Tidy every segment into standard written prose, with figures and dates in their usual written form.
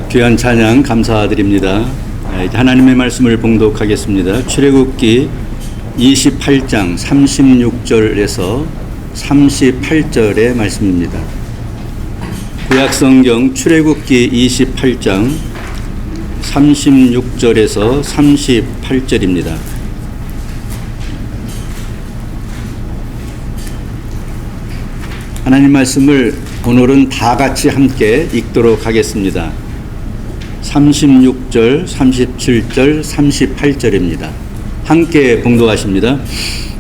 귀한 찬양 감사드립니다. 이제 하나님의 말씀을 봉독하겠습니다. 출애굽기 28장 36절에서 38절의 말씀입니다. 구약성경 출애굽기 28장 36절에서 38절입니다. 하나님 말씀을 오늘은 다 같이 함께 읽도록 하겠습니다. 36절, 37절, 38절입니다. 함께 봉독하십니다.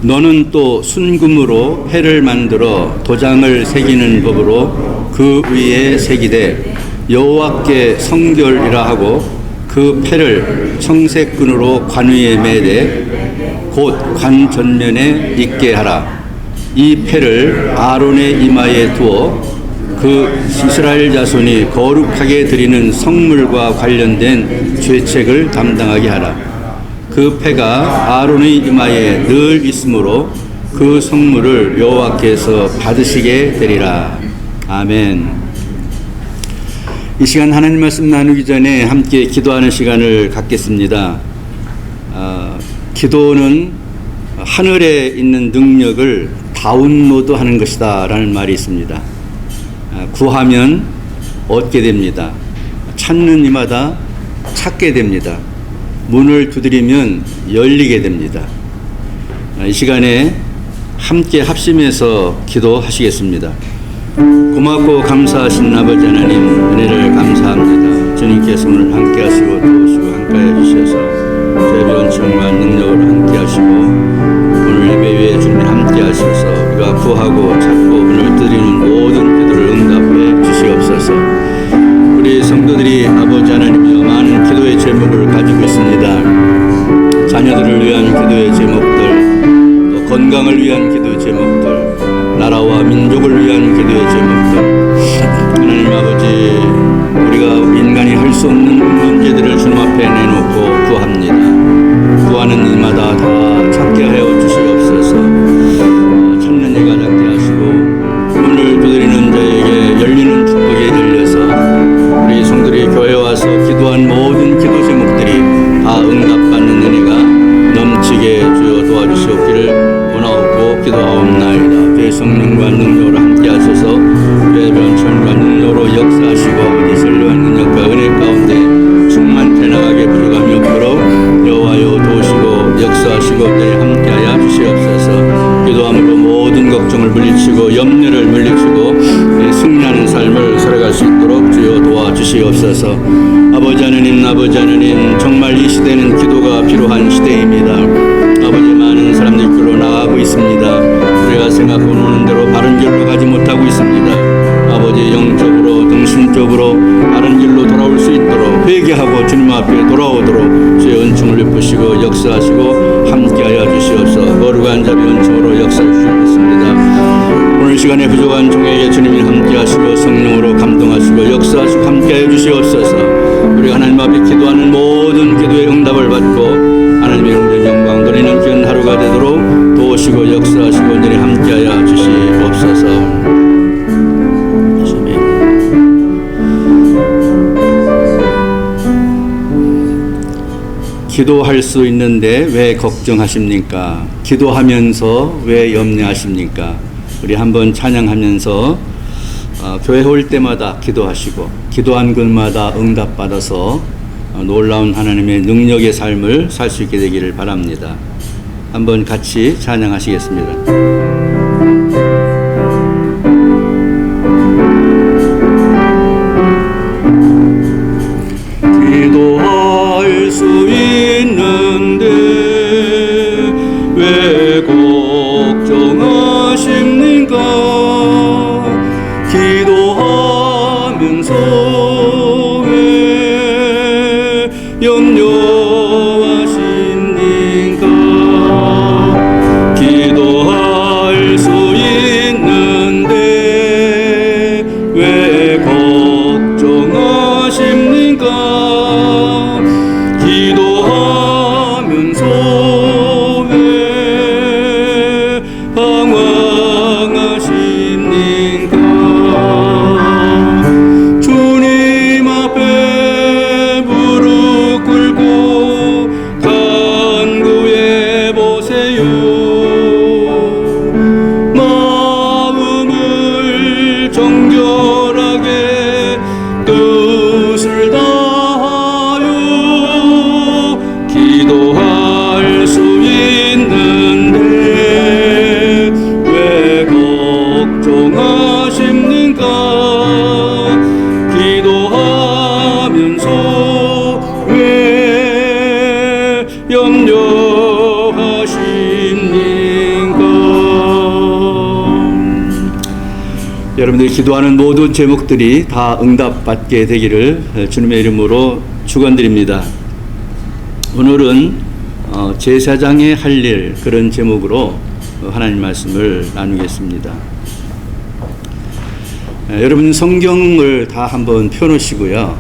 너는 또 순금으로 패를 만들어 도장을 새기는 법으로 그 위에 새기되 여호와께 성결이라 하고 그 패를 청색끈으로 관 위에 매되 곧 관 전면에 있게 하라. 이 패를 아론의 이마에 두어 그 이스라엘 자손이 거룩하게 드리는 성물과 관련된 죄책을 담당하게 하라. 그 패가 아론의 이마에 늘 있으므로 그 성물을 여호와께서 받으시게 되리라. 아멘. 이 시간 하나님 말씀 나누기 전에 함께 기도하는 시간을 갖겠습니다. 기도는 하늘에 있는 능력을 다운로드 하는 것이다 라는 말이 있습니다. 구하면 얻게 됩니다. 찾는 이마다 찾게 됩니다. 문을 두드리면 열리게 됩니다. 이 시간에 함께 합심해서 기도하시겠습니다. 고맙고 감사하신 아버지 하나님, 은혜를 감사합니다. 주님께서 오늘 함께 하시고 도우시고 함께해 주셔서 저희의 은총과 능력으로 함께 하시고 오늘 예배 위에 주님 함께 하셔서 우리가 구하고 찾고 오늘 드리는 모든 기도를 응답해 주시옵소서. 우리 성도들이 아버지 하나님이여 많은 기도의 제목을 가지고 있습니다. 자녀들을 위한 기도의 제목들, 또 건강을 위한 기도의 제목들, 나라와 민족을 위한 기도의 제목들, 하나님 아버지 우리가 인간이 할 수 없는 문제들을 주님 앞에 내놓고 구합니다. 구하는 이마다 다 찾게 하여 주시옵소서. 찾는 이가 찾게 하시고 문을 두드리는 자에게 열리는 축복이 열려서 우리 성들이 교회에 와서 기도한 모든 기도 제목들이 다 응답받는 은혜가 넘치게 주여 도와주시옵기를 원하옵고 기도하옵나이다. 주의 성령과 능력으로 함께 하셔서 주의 변천과 능력으로 역사하시고 이 선량한 능력과 은혜 가운데 충만케 나가게 부족함이 없도록 여호와여 도우시고 역사하시고 저희 함께하여 주시옵소서. 기도함으로 모든 걱정을 물리치고 염려를 물리치고 승리하는 삶을 살아갈 수 있도록 주여 도와주시옵소서. 아버지 하나님 정말 이 시대는 기도가 필요한 시대입니다. 아버지 많은 사람들이 길로 나가고 있습니다. 우리가 생각하고 노는 대로 바른 길로 가지 못하고 있습니다. 아버지 영적으로 정신적으로 바른 길로 돌아올 수 있도록 회개하고 주님 앞에 돌아오도록 주의 은총을 베푸시고 역사하시고 함께하여 주시옵소서. 거룩한 자비 은총으로 역사해 주시겠습니다. 오늘 시간에 부족한 종에게 주님이 함께하시고 성령으로 감동하시고 역사하시고 함께하여 주시옵소서. 우리 하나님 앞에 기도하는 모든 기도의 응답을 받고 하나님의 영광 영광 돌리는 귀한 하루가 되도록 도우시고 역사하시고 온전히 함께하여 주시옵소서. 기도할 수 있는데 왜 걱정하십니까? 기도하면서 왜 염려하십니까? 우리 한번 찬양하면서 교회 올 때마다 기도하시고 기도한 것마다 응답받아서 놀라운 하나님의 능력의 삶을 살 수 있게 되기를 바랍니다. 한번 같이 찬양하시겠습니다. 기도할 수 있는데 왜 걱정하십니까? 기도하면서 왜 염려하십니까? 기도할 수 있는데 왜 걱정하십니까? 기도하면서 왜 방황하십니까? 주님 뜻을 다하여 기도할 수 있는데 왜 걱정하십니까? 기도하면서 왜 염려하십니까? 여러분들이 기도하는 모든 제목들이 다 응답받게 되기를 주님의 이름으로 축원드립니다. 오늘은 제사장의 할 일, 그런 제목으로 하나님 말씀을 나누겠습니다. 여러분 성경을 다 한번 펴놓으시고요.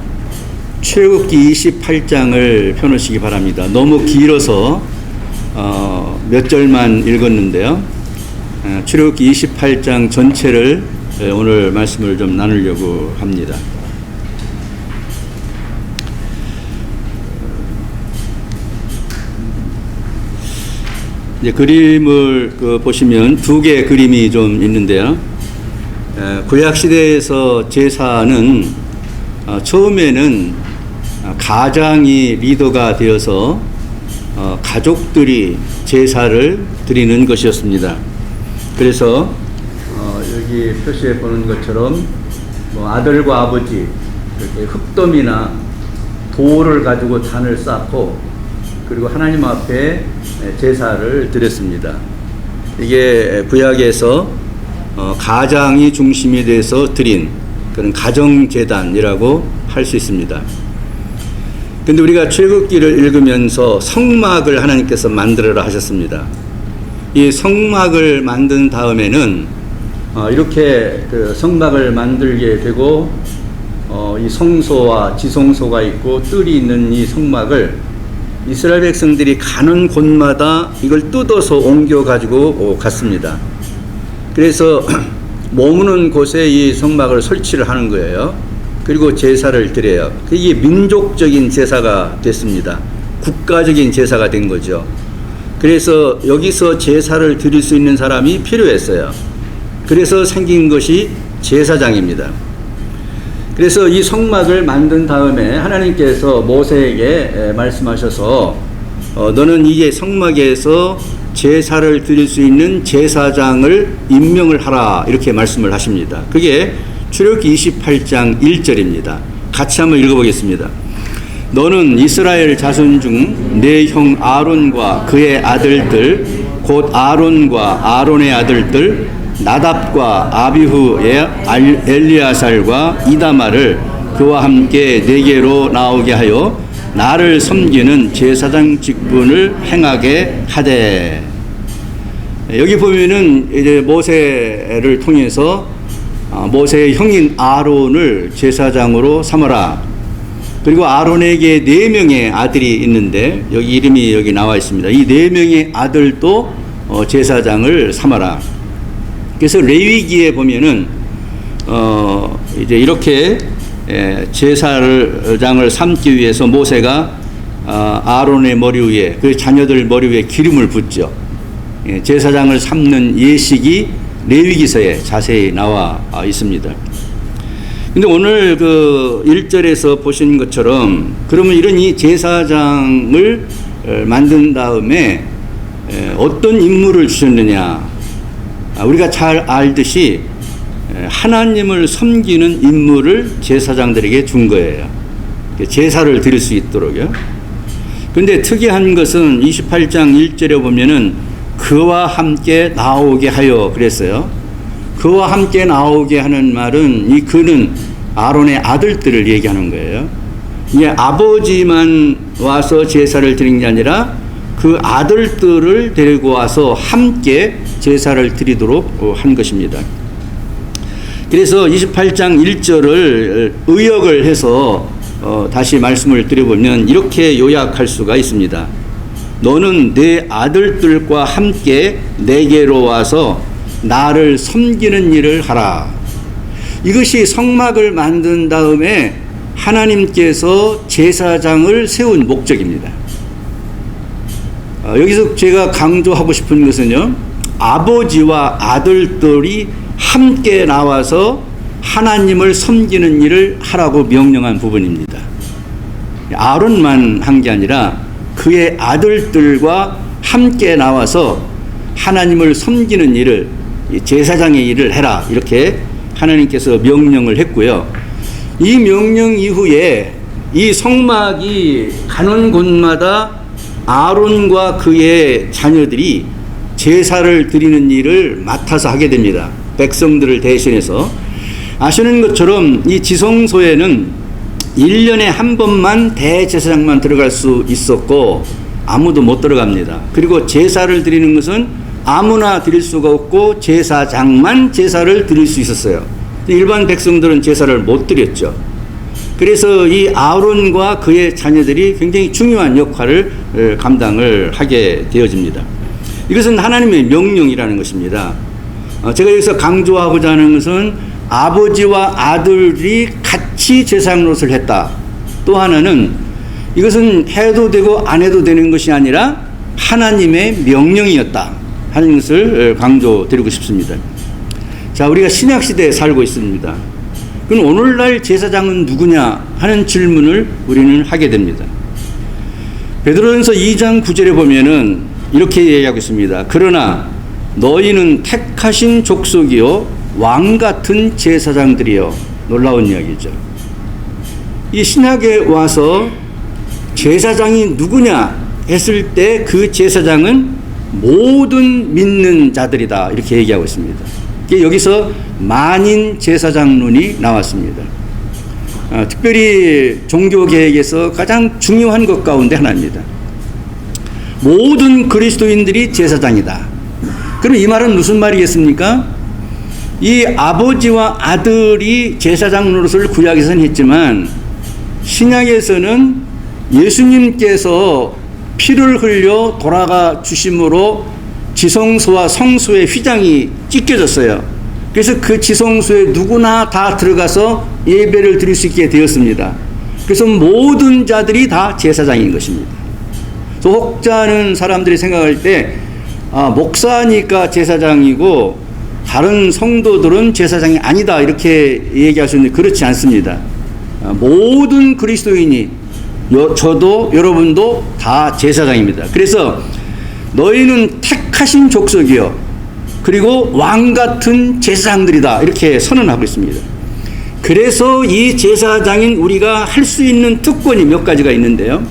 출애굽기 28장을 펴놓으시기 바랍니다. 너무 길어서 몇 절만 읽었는데요. 출애굽기 28장 전체를 오늘 말씀을 좀 나누려고 합니다. 이제 그림을 보시면 두 개의 그림이 좀 있는데요. 구약 시대에서 제사는 처음에는 가장이 리더가 되어서 가족들이 제사를 드리는 것이었습니다. 그래서 여기 표시해 보는 것처럼 아들과 아버지 이렇게 흙더미나 돌을 가지고 단을 쌓고 그리고 하나님 앞에 제사를 드렸습니다. 이게 구약에서 가장이 중심이 돼서 드린 그런 가정제단이라고 할 수 있습니다. 근데 우리가 출애굽기를 읽으면서 성막을 하나님께서 만들어라 하셨습니다. 이 성막을 만든 다음에는 이렇게 그 성막을 만들게 되고 이 성소와 지성소가 있고 뜰이 있는 이 성막을 이스라엘 백성들이 가는 곳마다 이걸 뜯어서 옮겨 가지고 갔습니다. 그래서 머무는 곳에 이 성막을 설치를 하는 거예요. 그리고 제사를 드려요. 이게 민족적인 제사가 됐습니다. 국가적인 제사가 된 거죠. 그래서 여기서 제사를 드릴 수 있는 사람이 필요했어요. 그래서 생긴 것이 제사장입니다. 그래서 이 성막을 만든 다음에 하나님께서 모세에게 말씀하셔서 너는 이게 성막에서 제사를 드릴 수 있는 제사장을 임명을 하라, 이렇게 말씀을 하십니다. 그게 출애굽기 28장 1절입니다. 같이 한번 읽어보겠습니다. 너는 이스라엘 자손 중 내 형 아론과 그의 아들들 곧 아론과 아론의 아들들 나답과 아비후의 엘리아살과 이다마를 그와 함께 내게로 나오게 하여 나를 섬기는 제사장 직분을 행하게 하되. 여기 보면은 이제 모세를 통해서 모세의 형인 아론을 제사장으로 삼아라. 그리고 아론에게 4명의 아들이 있는데 여기 이름이 여기 나와 있습니다. 이 4명의 아들도 제사장을 삼아라. 그래서 레위기에 보면은 이제 이렇게 제사장을 삼기 위해서 모세가 아론의 머리 위에 그 자녀들 머리 위에 기름을 붓죠. 제사장을 삼는 예식이 레위기서에 자세히 나와 있습니다. 근데 오늘 그 1절에서 보신 것처럼 그러면 이런 이 제사장을 만든 다음에 어떤 임무를 주셨느냐? 우리가 잘 알듯이 하나님을 섬기는 임무를 제사장들에게 준 거예요. 제사를 드릴 수 있도록요. 근데 특이한 것은 28장 1절에 보면은 그와 함께 나오게 하여 그랬어요. 그와 함께 나오게 하는 말은 이 그는 아론의 아들들을 얘기하는 거예요. 이게 아버지만 와서 제사를 드리는 게 아니라 그 아들들을 데리고 와서 함께 제사를 드리도록 한 것입니다. 그래서 28장 1절을 의역을 해서 다시 말씀을 드려보면 이렇게 요약할 수가 있습니다. 너는 내 아들들과 함께 내게로 와서 나를 섬기는 일을 하라. 이것이 성막을 만든 다음에 하나님께서 제사장을 세운 목적입니다. 여기서 제가 강조하고 싶은 것은요, 아버지와 아들들이 함께 나와서 하나님을 섬기는 일을 하라고 명령한 부분입니다. 아론만 한 게 아니라 그의 아들들과 함께 나와서 하나님을 섬기는 일을, 제사장의 일을 해라, 이렇게 하나님께서 명령을 했고요. 이 명령 이후에 이 성막이 가는 곳마다 아론과 그의 자녀들이 제사를 드리는 일을 맡아서 하게 됩니다. 백성들을 대신해서. 아시는 것처럼 이 지성소에는 1년에 한 번만 대제사장만 들어갈 수 있었고 아무도 못 들어갑니다. 그리고 제사를 드리는 것은 아무나 드릴 수가 없고 제사장만 제사를 드릴 수 있었어요. 일반 백성들은 제사를 못 드렸죠. 그래서 이 아론과 그의 자녀들이 굉장히 중요한 역할을 감당을 하게 되어집니다. 이것은 하나님의 명령이라는 것입니다. 제가 여기서 강조하고자 하는 것은 아버지와 아들이 같이 제사장 노릇을 했다. 또 하나는 이것은 해도 되고 안 해도 되는 것이 아니라 하나님의 명령이었다 하는 것을 강조드리고 싶습니다. 자, 우리가 신약시대에 살고 있습니다. 그럼 오늘날 제사장은 누구냐 하는 질문을 우리는 하게 됩니다. 베드로전서 2장 9절에 보면은 이렇게 얘기하고 있습니다. 그러나 너희는 택하신 족속이요 왕같은 제사장들이요. 놀라운 이야기죠. 이 신약에 와서 제사장이 누구냐 했을 때 그 제사장은 모든 믿는 자들이다, 이렇게 얘기하고 있습니다. 여기서 만인 제사장론이 나왔습니다. 특별히 종교개혁에서 가장 중요한 것 가운데 하나입니다. 모든 그리스도인들이 제사장이다. 그럼 이 말은 무슨 말이겠습니까? 이 아버지와 아들이 제사장 노릇을 구약에서는 했지만 신약에서는 예수님께서 피를 흘려 돌아가 주심으로 지성소와 성소의 휘장이 찢겨졌어요. 그래서 그 지성소에 누구나 다 들어가서 예배를 드릴 수 있게 되었습니다. 그래서 모든 자들이 다 제사장인 것입니다. 혹자는 사람들이 생각할 때 목사니까 제사장이고 다른 성도들은 제사장이 아니다, 이렇게 얘기할 수 있는데 그렇지 않습니다. 모든 그리스도인이 저도 여러분도 다 제사장입니다. 그래서 너희는 택하신 족속이요 그리고 왕같은 제사장들이다, 이렇게 선언하고 있습니다. 그래서 이 제사장인 우리가 할 수 있는 특권이 몇 가지가 있는데요.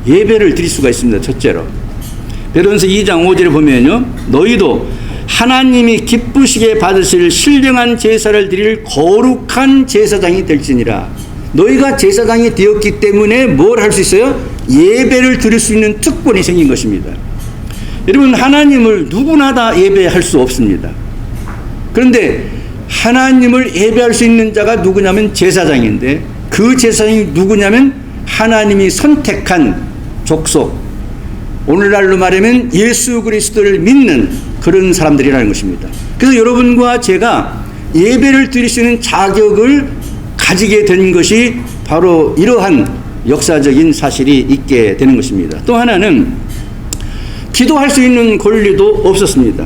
예배를 드릴 수가 있습니다. 첫째로 베드로전서 2장 5절에 보면요, 너희도 하나님이 기쁘시게 받으실 신령한 제사를 드릴 거룩한 제사장이 될지니라. 너희가 제사장이 되었기 때문에 뭘 할 수 있어요? 예배를 드릴 수 있는 특권이 생긴 것입니다. 여러분, 하나님을 누구나 다 예배할 수 없습니다. 그런데 하나님을 예배할 수 있는 자가 누구냐면 제사장인데, 그 제사장이 누구냐면 하나님이 선택한 족속, 오늘날로 말하면 예수 그리스도를 믿는 그런 사람들이라는 것입니다. 그래서 여러분과 제가 예배를 드릴 수 있는 자격을 가지게 된 것이 바로 이러한 역사적인 사실이 있게 되는 것입니다. 또 하나는 기도할 수 있는 권리도 없었습니다.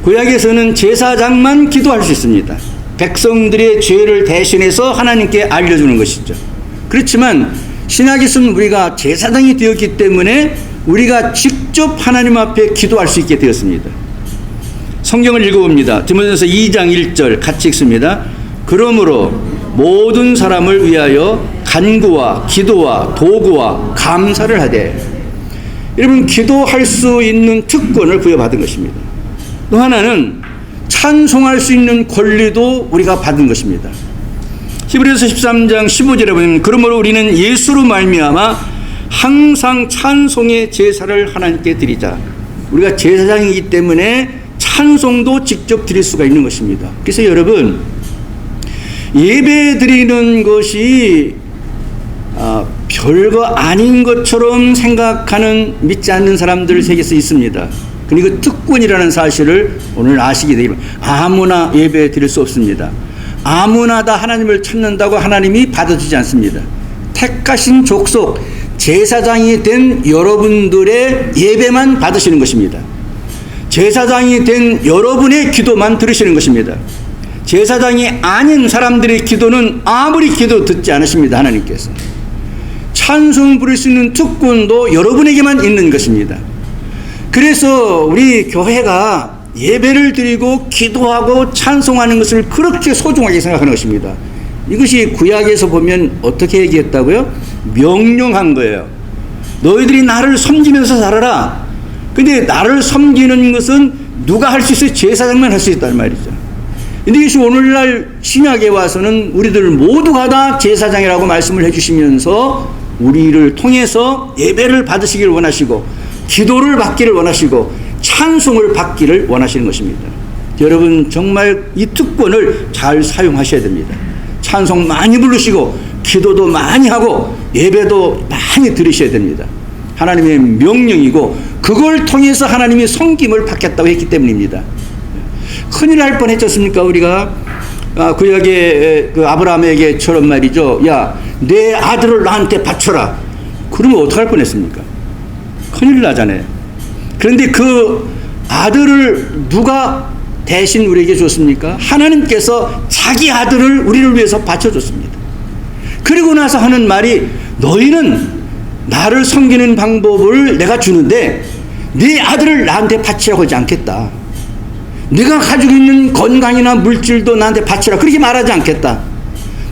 구약에서는 제사장만 기도할 수 있습니다. 백성들의 죄를 대신해서 하나님께 알려주는 것이죠. 그렇지만 신약에서는 우리가 제사장이 되었기 때문에 우리가 직접 하나님 앞에 기도할 수 있게 되었습니다. 성경을 읽어봅니다. 디모데전서 2장 1절 같이 읽습니다. 그러므로 모든 사람을 위하여 간구와 기도와 도구와 감사를 하되. 여러분, 기도할 수 있는 특권을 부여받은 것입니다. 또 하나는 찬송할 수 있는 권리도 우리가 받은 것입니다. 히브리서 13장 15절에 보면 그러므로 우리는 예수로 말미암아 항상 찬송의 제사를 하나님께 드리자. 우리가 제사장이기 때문에 찬송도 직접 드릴 수가 있는 것입니다. 그래서 여러분, 예배 드리는 것이 별거 아닌 것처럼 생각하는 믿지 않는 사람들 세계에서 있습니다. 그리고 그 특권이라는 사실을 오늘 아시게 되면 아무나 예배 드릴 수 없습니다. 아무나 다 하나님을 찾는다고 하나님이 받아주지 않습니다. 택하신 족속 제사장이 된 여러분들의 예배만 받으시는 것입니다. 제사장이 된 여러분의 기도만 들으시는 것입니다. 제사장이 아닌 사람들의 기도는 아무리 기도 듣지 않으십니다. 하나님께서. 찬송 부를 수 있는 특권도 여러분에게만 있는 것입니다. 그래서 우리 교회가 예배를 드리고 기도하고 찬송하는 것을 그렇게 소중하게 생각하는 것입니다. 이것이 구약에서 보면 어떻게 얘기했다고요? 명령한 거예요. 너희들이 나를 섬기면서 살아라. 근데 나를 섬기는 것은 누가 할 수 있어요? 제사장만 할 수 있다는 말이죠. 근데 이것이 오늘날 신약에 와서는 우리들 모두가 다 제사장이라고 말씀을 해주시면서 우리를 통해서 예배를 받으시길 원하시고 기도를 받기를 원하시고 찬송을 받기를 원하시는 것입니다. 여러분 정말 이 특권을 잘 사용하셔야 됩니다. 찬송 많이 부르시고 기도도 많이 하고 예배도 많이 드리셔야 됩니다. 하나님의 명령이고 그걸 통해서 하나님이 섬김을 받겠다고 했기 때문입니다. 큰일 날 뻔했지 않습니까? 우리가 구약의 그 아브라함에게처럼 말이죠. 야, 내 아들을 나한테 바쳐라. 그러면 어떡할 뻔했습니까? 큰일 나잖아요. 그런데 그 아들을 누가 대신 우리에게 줬습니까? 하나님께서 자기 아들을 우리를 위해서 바쳐줬습니다. 그리고 나서 하는 말이 너희는 나를 섬기는 방법을 내가 주는데 네 아들을 나한테 바치라고 하지 않겠다. 네가 가지고 있는 건강이나 물질도 나한테 바치라. 그렇게 말하지 않겠다.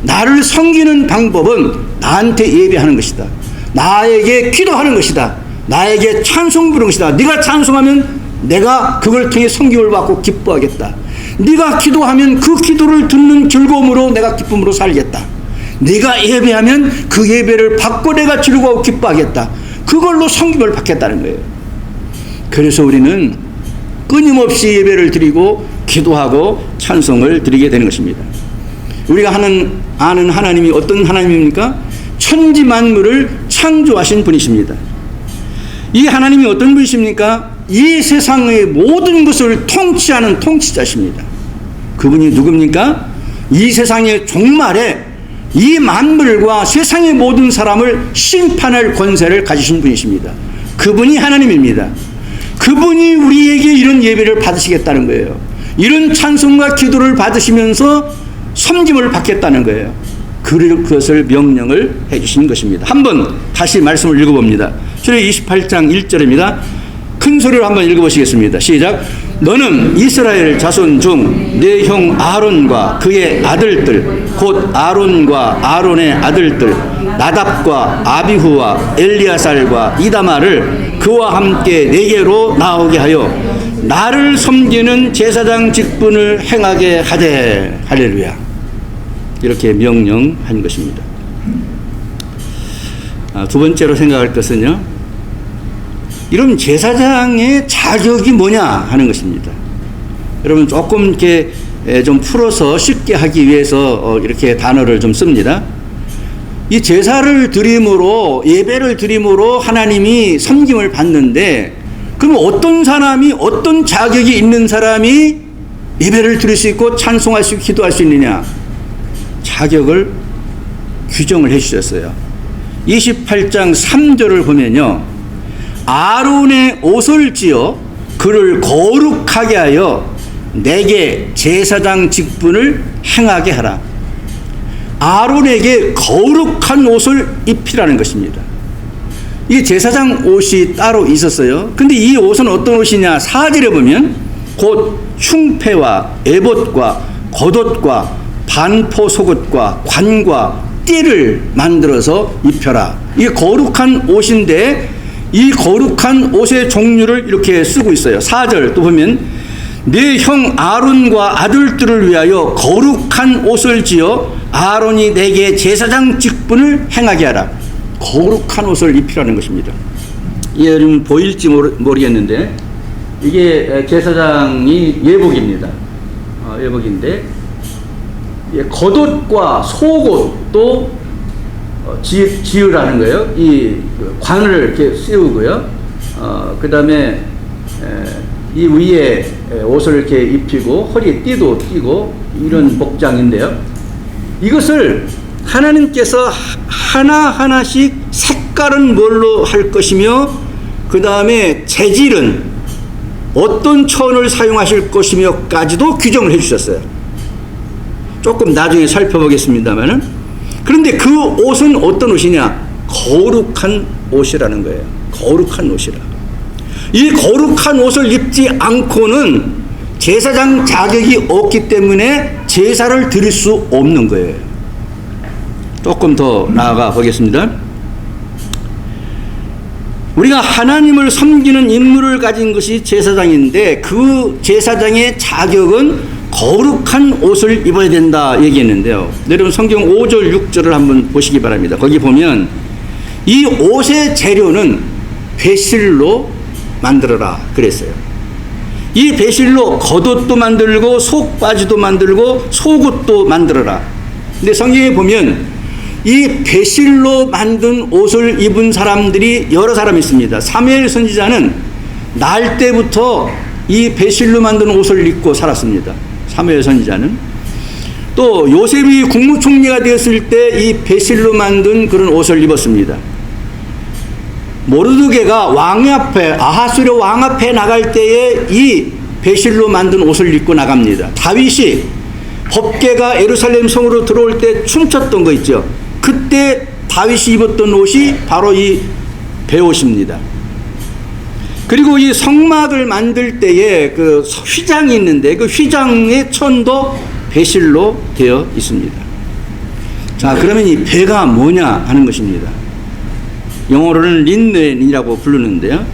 나를 섬기는 방법은 나한테 예배하는 것이다. 나에게 기도하는 것이다. 나에게 찬송 부르는 것이다. 네가 찬송하면 내가 그걸 통해 섬김을 받고 기뻐하겠다. 네가 기도하면 그 기도를 듣는 즐거움으로 내가 기쁨으로 살겠다. 네가 예배하면 그 예배를 받고 내가 즐거워하고 기뻐하겠다. 그걸로 섬김을 받겠다는 거예요. 그래서 우리는 끊임없이 예배를 드리고 기도하고 찬송을 드리게 되는 것입니다. 우리가 아는 하나님이 어떤 하나님입니까? 천지 만물을 창조하신 분이십니다. 이 하나님이 어떤 분이십니까? 이 세상의 모든 것을 통치하는 통치자십니다. 그분이 누굽니까? 이 세상의 종말에 이 만물과 세상의 모든 사람을 심판할 권세를 가지신 분이십니다. 그분이 하나님입니다. 그분이 우리에게 이런 예배를 받으시겠다는 거예요. 이런 찬송과 기도를 받으시면서 섬김을 받겠다는 거예요. 그것을 명령을 해주신 것입니다. 한번 다시 말씀을 읽어봅니다. 출애굽기 28장 1절입니다. 큰 소리로 한번 읽어보시겠습니다. 시작. 너는 이스라엘 자손 중 내 형 아론과 그의 아들들 곧 아론과 아론의 아들들 나답과 아비후와 엘리야살과 이다마를 그와 함께 내게로 나오게 하여 나를 섬기는 제사장 직분을 행하게 하되. 할렐루야. 이렇게 명령한 것입니다. 두 번째로 생각할 것은요, 이런 제사장의 자격이 뭐냐 하는 것입니다. 여러분 조금 이렇게 좀 풀어서 쉽게 하기 위해서 이렇게 단어를 좀 씁니다. 이 제사를 드림으로 예배를 드림으로 하나님이 섬김을 받는데, 그럼 어떤 사람이 어떤 자격이 있는 사람이 예배를 드릴 수 있고 찬송할 수 있고 기도할 수 있느냐? 자격을 규정을 해 주셨어요. 28장 3절을 보면요, 아론의 옷을 지어 그를 거룩하게 하여 내게 제사장 직분을 행하게 하라. 아론에게 거룩한 옷을 입히라는 것입니다. 이 제사장 옷이 따로 있었어요. 근데 이 옷은 어떤 옷이냐? 4절에 보면 곧 흉패와 에봇과 겉옷과 반포 속옷과 관과 띠를 만들어서 입혀라. 이게 거룩한 옷인데 이 거룩한 옷의 종류를 이렇게 쓰고 있어요. 4절 또 보면 네 형 아론과 아들들을 위하여 거룩한 옷을 지어 아론이 내게 제사장 직분을 행하게 하라. 거룩한 옷을 입히라는 것입니다. 이게 좀 보일지 모르겠는데 이게 제사장이 예복입니다. 예복인데 겉옷과 속옷도 지으라는 거예요. 이 관을 이렇게 씌우고요. 그 다음에 이 위에 옷을 이렇게 입히고 허리에 띠도 띠고 이런 복장인데요. 이것을 하나님께서 하나하나씩 색깔은 뭘로 할 것이며 그 다음에 재질은 어떤 천을 사용하실 것이며까지도 규정을 해 주셨어요. 조금 나중에 살펴보겠습니다만은, 그런데 그 옷은 어떤 옷이냐? 거룩한 옷이라는 거예요. 거룩한 옷이라. 이 거룩한 옷을 입지 않고는 제사장 자격이 없기 때문에 제사를 드릴 수 없는 거예요. 조금 더 나아가 보겠습니다. 우리가 하나님을 섬기는 임무를 가진 것이 제사장인데, 그 제사장의 자격은 거룩한 옷을 입어야 된다 얘기했는데요. 여러분 성경 5절 6절을 한번 보시기 바랍니다. 거기 보면 이 옷의 재료는 배실로 만들어라 그랬어요. 이 배실로 겉옷도 만들고 속바지도 만들고 속옷도 만들어라. 근데 성경에 보면 이 배실로 만든 옷을 입은 사람들이 여러 사람 있습니다. 사무엘 선지자는 날 때부터 이 배실로 만든 옷을 입고 살았습니다. 사무엘 선지자는. 또 요셉이 국무총리가 되었을 때 이 배실로 만든 그런 옷을 입었습니다. 모르드게가 왕 앞에, 아하수르 왕 앞에 나갈 때에 이 배실로 만든 옷을 입고 나갑니다. 다윗이 법궤가 예루살렘 성으로 들어올 때 춤췄던 거 있죠. 그때 다윗이 입었던 옷이 바로 이 배옷입니다. 그리고 이 성막을 만들 때에 그 휘장이 있는데 그 휘장의 천도 배실로 되어 있습니다. 자, 그러면 이 배가 뭐냐 하는 것입니다. 영어로는 린넨이라고 부르는데요.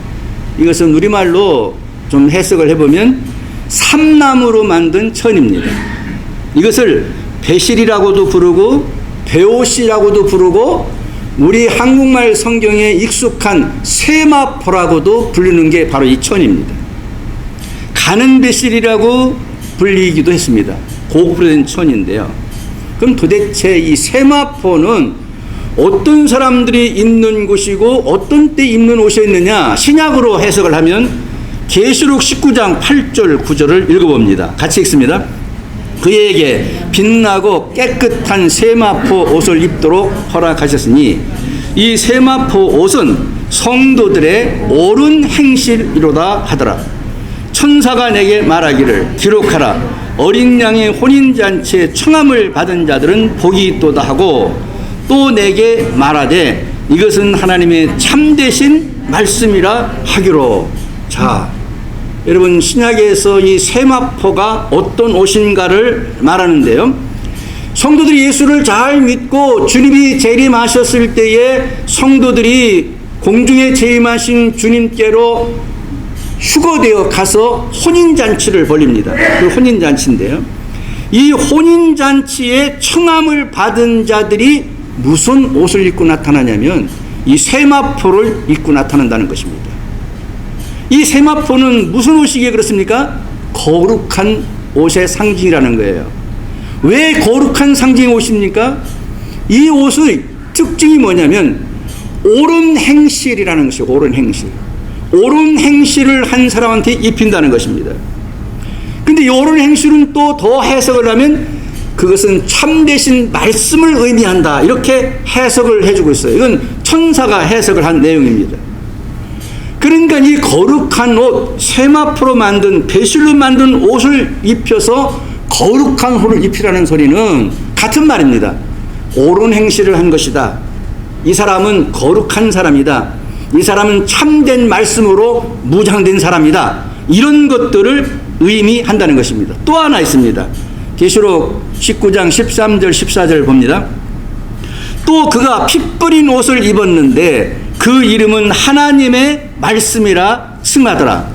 이것은 우리말로 좀 해석을 해보면 삼나무로 만든 천입니다. 이것을 배실이라고도 부르고 배옷이라고도 부르고 우리 한국말 성경에 익숙한 세마포라고도 불리는 게 바로 이 천입니다. 가는 배실이라고 불리기도 했습니다. 고급으로 된 천인데요. 그럼 도대체 이 세마포는 어떤 사람들이 입는 곳이고 어떤 때 입는 옷이었느냐? 신약으로 해석을 하면 계시록 19장 8절 9절을 읽어봅니다. 같이 읽습니다. 그에게 빛나고 깨끗한 세마포 옷을 입도록 허락하셨으니 이 세마포 옷은 성도들의 옳은 행실이로다 하더라. 천사가 내게 말하기를 기록하라. 어린 양의 혼인잔치에 청함을 받은 자들은 복이 있도다 하고 또 내게 말하되 이것은 하나님의 참되신 말씀이라 하기로. 자, 여러분 신약에서 이 세마포가 어떤 옷인가를 말하는데요. 성도들이 예수를 잘 믿고 주님이 재림하셨을 때에 성도들이 공중에 재림하신 주님께로 휴거되어 가서 혼인잔치를 벌립니다. 그 혼인잔치인데요. 이 혼인잔치에 청함을 받은 자들이 무슨 옷을 입고 나타나냐면 이 세마포를 입고 나타난다는 것입니다. 이 세마포는 무슨 옷이기에 그렇습니까? 거룩한 옷의 상징이라는 거예요. 왜 거룩한 상징의 옷입니까? 이 옷의 특징이 뭐냐면 옳은 행실이라는 것이에요. 옳은 행실. 옳은 행실을 한 사람한테 입힌다는 것입니다. 근데 이 옳은 행실은 또 더 해석을 하면 그것은 참되신 말씀을 의미한다. 이렇게 해석을 해주고 있어요. 이건 천사가 해석을 한 내용입니다. 그러니까 이 거룩한 옷, 세마포로 만든 배실로 만든 옷을 입혀서 거룩한 옷을 입히라는 소리는 같은 말입니다. 옳은 행실을 한 것이다. 이 사람은 거룩한 사람이다. 이 사람은 참된 말씀으로 무장된 사람이다. 이런 것들을 의미한다는 것입니다. 또 하나 있습니다. 계시록 19장 13절 14절 봅니다. 또 그가 피 뿌린 옷을 입었는데 그 이름은 하나님의 말씀이라 칭하더라.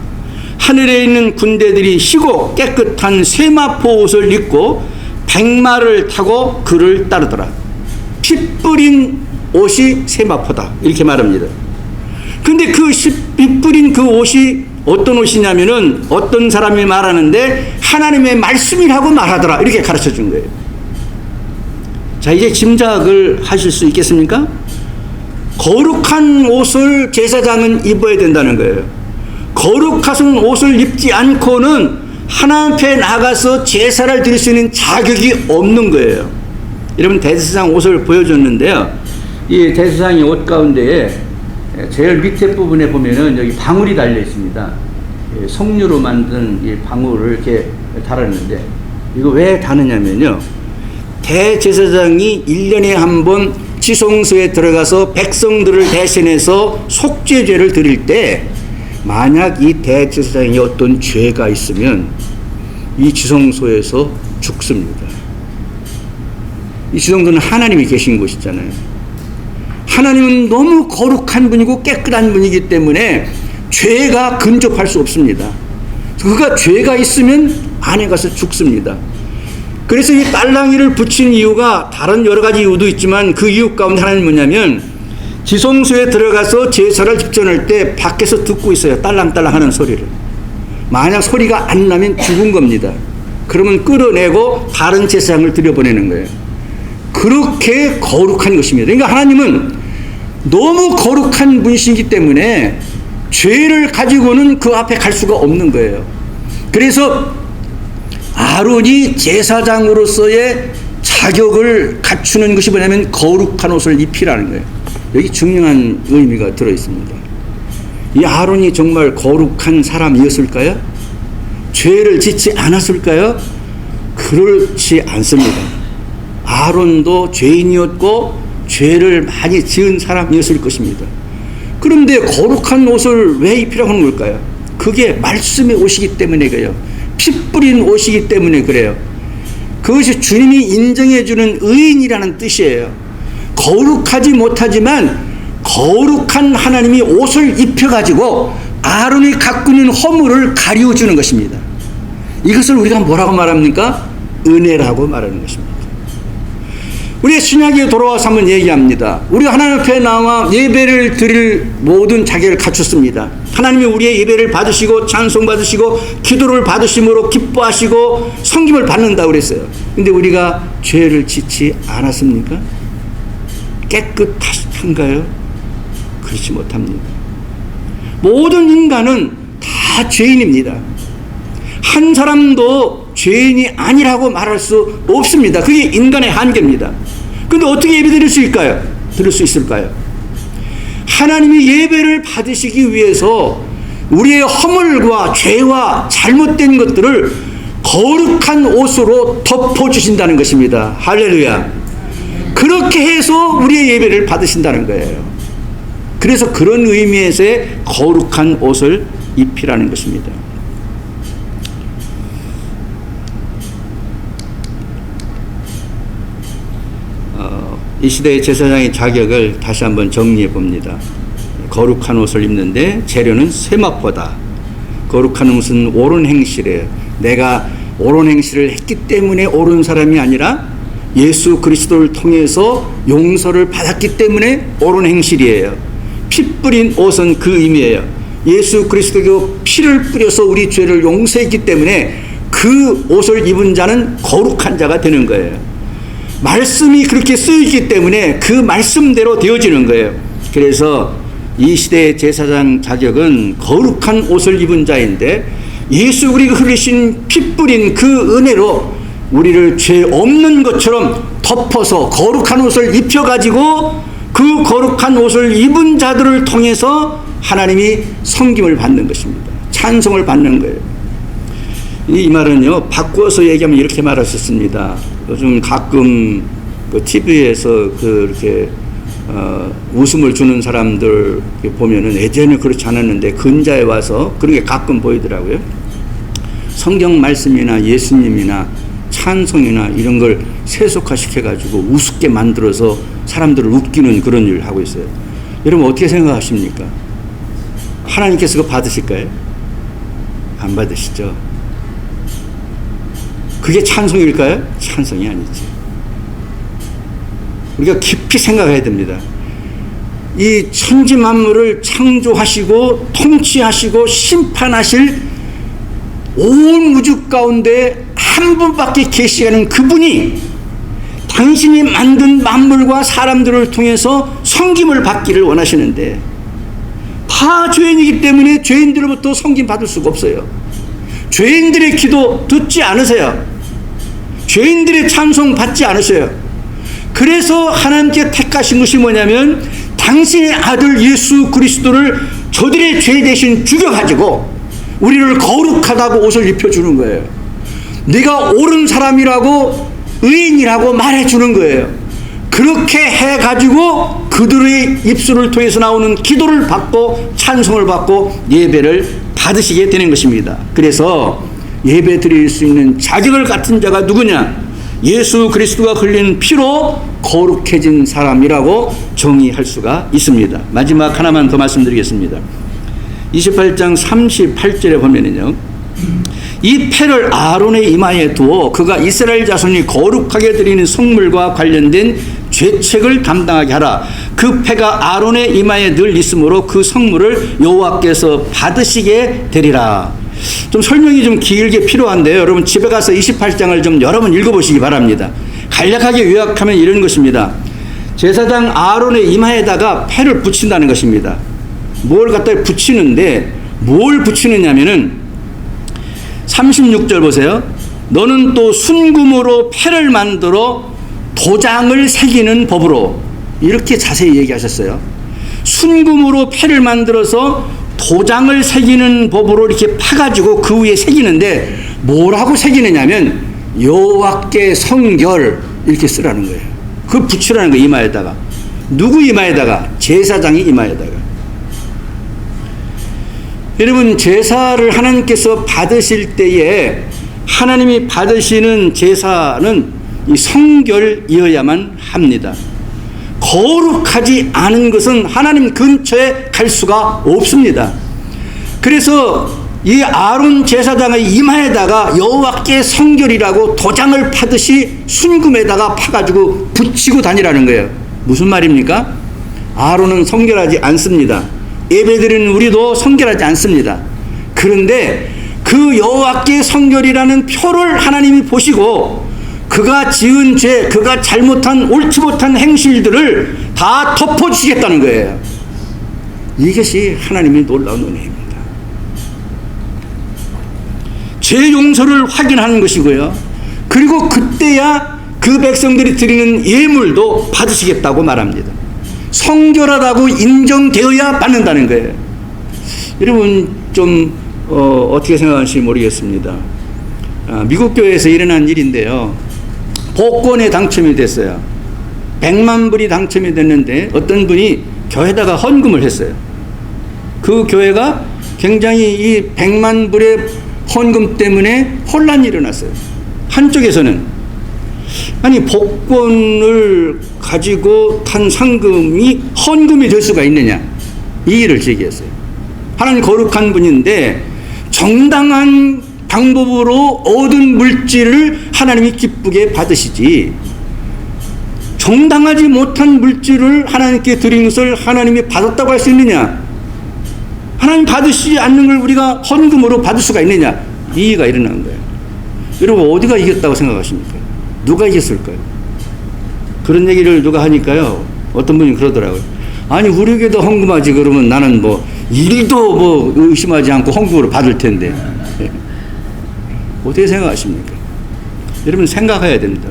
하늘에 있는 군대들이 희고 깨끗한 세마포 옷을 입고 백마를 타고 그를 따르더라. 피 뿌린 옷이 세마포다. 이렇게 말합니다. 근데 그 피 뿌린 그 옷이 어떤 옷이냐면은 어떤 사람이 말하는데 하나님의 말씀이라고 말하더라. 이렇게 가르쳐 준 거예요. 자, 이제 짐작을 하실 수 있겠습니까? 거룩한 옷을 제사장은 입어야 된다는 거예요. 거룩한 옷을 입지 않고는 하나님 앞에 나가서 제사를 드릴 수 있는 자격이 없는 거예요. 여러분 대제사장 옷을 보여줬는데요. 이 대제사장의 옷 가운데에 제일 밑에 부분에 보면은 여기 방울이 달려 있습니다. 석류로 만든 이 방울을 이렇게 달았는데 이거 왜 다느냐면요. 대제사장이 1년에 한 번 지성소에 들어가서 백성들을 대신해서 속죄제를 드릴 때 만약 이 대제사장이 어떤 죄가 있으면 이 지성소에서 죽습니다. 이 지성소는 하나님이 계신 곳이잖아요. 하나님은 너무 거룩한 분이고 깨끗한 분이기 때문에 죄가 근접할 수 없습니다. 그가 죄가 있으면 안에 가서 죽습니다. 그래서 이 딸랑이를 붙인 이유가 다른 여러 가지 이유도 있지만 그 이유 가운데 하나는 뭐냐면 지성소에 들어가서 제사를 집전할 때 밖에서 듣고 있어요. 딸랑딸랑 하는 소리를. 만약 소리가 안 나면 죽은 겁니다. 그러면 끌어내고 다른 제사장을 들여보내는 거예요. 그렇게 거룩한 것입니다. 그러니까 하나님은 너무 거룩한 분이시기 때문에 죄를 가지고는 그 앞에 갈 수가 없는 거예요. 그래서 아론이 제사장으로서의 자격을 갖추는 것이 뭐냐면 거룩한 옷을 입히라는 거예요. 여기 중요한 의미가 들어있습니다. 이 아론이 정말 거룩한 사람이었을까요? 죄를 짓지 않았을까요? 그렇지 않습니다. 아론도 죄인이었고 죄를 많이 지은 사람이었을 것입니다. 그런데 거룩한 옷을 왜 입히라고 하는 걸까요? 그게 말씀의 옷이기 때문에 그래요. 피 뿌린 옷이기 때문에 그래요. 그것이 주님이 인정해주는 의인이라는 뜻이에요. 거룩하지 못하지만 거룩한 하나님이 옷을 입혀가지고 아론이 갖고 있는 허물을 가리워주는 것입니다. 이것을 우리가 뭐라고 말합니까? 은혜라고 말하는 것입니다. 우리 신약에 돌아와서 한번 얘기합니다. 우리가 하나님 앞에 나와 예배를 드릴 모든 자격을 갖췄습니다. 하나님이 우리의 예배를 받으시고 찬송 받으시고 기도를 받으심으로 기뻐하시고 섬김을 받는다고 그랬어요. 근데 우리가 죄를 짓지 않았습니까? 깨끗한가요? 그렇지 못합니다. 모든 인간은 다 죄인입니다. 한 사람도 죄인이 아니라고 말할 수 없습니다. 그게 인간의 한계입니다. 그런데 어떻게 예배 드릴 수 있을까요? 드릴 수 있을까요? 하나님이 예배를 받으시기 위해서 우리의 허물과 죄와 잘못된 것들을 거룩한 옷으로 덮어주신다는 것입니다. 할렐루야. 그렇게 해서 우리의 예배를 받으신다는 거예요. 그래서 그런 의미에서의 거룩한 옷을 입히라는 것입니다. 이 시대의 제사장의 자격을 다시 한번 정리해 봅니다. 거룩한 옷을 입는데 재료는 세마포다. 거룩한 옷은 옳은 행실이에요. 내가 옳은 행실을 했기 때문에 옳은 사람이 아니라 예수 그리스도를 통해서 용서를 받았기 때문에 옳은 행실이에요. 피 뿌린 옷은 그 의미예요. 예수 그리스도가 피를 뿌려서 우리 죄를 용서했기 때문에 그 옷을 입은 자는 거룩한 자가 되는 거예요. 말씀이 그렇게 쓰이기 때문에 그 말씀대로 되어지는 거예요. 그래서 이 시대의 제사장 자격은 거룩한 옷을 입은 자인데 예수 그리스도가 흘리신 피 뿌린 그 은혜로 우리를 죄 없는 것처럼 덮어서 거룩한 옷을 입혀가지고 그 거룩한 옷을 입은 자들을 통해서 하나님이 섬김을 받는 것입니다. 찬송을 받는 거예요. 이 말은요, 바꾸어서 얘기하면 이렇게 말하셨습니다. 요즘 가끔 그 TV에서 그렇게 웃음을 주는 사람들 보면은 예전에 그렇지 않았는데 근자에 와서 그런 게 가끔 보이더라고요. 성경 말씀이나 예수님이나 찬송이나 이런 걸 세속화시켜가지고 우습게 만들어서 사람들을 웃기는 그런 일을 하고 있어요. 여러분 어떻게 생각하십니까? 하나님께서 그거 받으실까요? 안 받으시죠? 그게 찬송일까요? 찬송이 아니지. 우리가 깊이 생각해야 됩니다. 이 천지 만물을 창조하시고 통치하시고 심판하실 온 우주 가운데 한 분밖에 계시는 그분이 당신이 만든 만물과 사람들을 통해서 섬김을 받기를 원하시는데 다 죄인이기 때문에 죄인들로부터 섬김 받을 수가 없어요. 죄인들의 기도 듣지 않으세요. 죄인들의 찬송 받지 않으세요. 그래서 하나님께 택하신 것이 뭐냐면 당신의 아들 예수 그리스도를 저들의 죄 대신 죽여가지고 우리를 거룩하다고 옷을 입혀주는 거예요. 네가 옳은 사람이라고 의인이라고 말해주는 거예요. 그렇게 해가지고 그들의 입술을 통해서 나오는 기도를 받고 찬송을 받고 예배를 받으시게 되는 것입니다. 그래서 예배 드릴 수 있는 자격을 갖춘 자가 누구냐? 예수 그리스도가 흘린 피로 거룩해진 사람이라고 정의할 수가 있습니다. 마지막 하나만 더 말씀드리겠습니다. 28장 38절에 보면은요, 이 패를 아론의 이마에 두어 그가 이스라엘 자손이 거룩하게 드리는 성물과 관련된 죄책을 담당하게 하라. 그 패가 아론의 이마에 늘 있으므로 그 성물을 여호와께서 받으시게 되리라. 좀 설명이 좀 길게 필요한데요. 여러분 집에 가서 28장을 좀 여러 번 읽어보시기 바랍니다. 간략하게 요약하면 이런 것입니다. 제사장 아론의 이마에다가 패를 붙인다는 것입니다. 뭘 갖다 붙이는데, 뭘 붙이느냐면은 36절 보세요. 너는 또 순금으로 패를 만들어 도장을 새기는 법으로, 이렇게 자세히 얘기하셨어요. 순금으로 패를 만들어서 도장을 새기는 법으로 이렇게 파가지고 그 위에 새기는데, 뭐라고 새기느냐면 여호와께 성결 이렇게 쓰라는 거예요. 그걸 붙이라는 거예요. 이마에다가. 누구 이마에다가? 제사장이 이마에다가. 여러분, 제사를 하나님께서 받으실 때에 하나님이 받으시는 제사는 이 성결이어야만 합니다. 거룩하지 않은 것은 하나님 근처에 갈 수가 없습니다. 그래서 이 아론 제사장의 이마에다가 여호와께 성결이라고 도장을 파듯이 순금에다가 파가지고 붙이고 다니라는 거예요. 무슨 말입니까? 아론은 성결하지 않습니다. 예배드리는 우리도 성결하지 않습니다. 그런데 그 여호와께 성결이라는 표를 하나님이 보시고 그가 지은 죄, 그가 잘못한 옳지 못한 행실들을 다 덮어주시겠다는 거예요. 이것이 하나님의 놀라운 은혜입니다. 죄 용서를 확인하는 것이고요. 그리고 그때야 그 백성들이 드리는 예물도 받으시겠다고 말합니다. 성결하다고 인정되어야 받는다는 거예요. 여러분 좀 어떻게 생각하실지 모르겠습니다. 미국 교회에서 일어난 일인데요. 복권에 당첨이 됐어요. 100만 불이 당첨이 됐는데 어떤 분이 교회에다가 헌금을 했어요. 그 교회가 굉장히 이 100만 불의 헌금 때문에 혼란이 일어났어요. 한쪽에서는 아니 복권을 가지고 탄 상금이 헌금이 될 수가 있느냐, 이 일을 제기했어요. 하나님 거룩한 분인데 정당한 방법으로 얻은 물질을 하나님이 기쁘게 받으시지, 정당하지 못한 물질을 하나님께 드린 것을 하나님이 받았다고 할 수 있느냐, 하나님 받으시지 않는 걸 우리가 헌금으로 받을 수가 있느냐, 이의가 일어난 거예요. 여러분 어디가 이겼다고 생각하십니까? 누가 이겼을까요? 그런 얘기를 누가 하니까요, 어떤 분이 그러더라고요. 아니 우리 교회도 헌금하지 그러면 나는 뭐 일도 뭐 의심하지 않고 헌금으로 받을 텐데. 어떻게 생각하십니까? 여러분 생각해야 됩니다.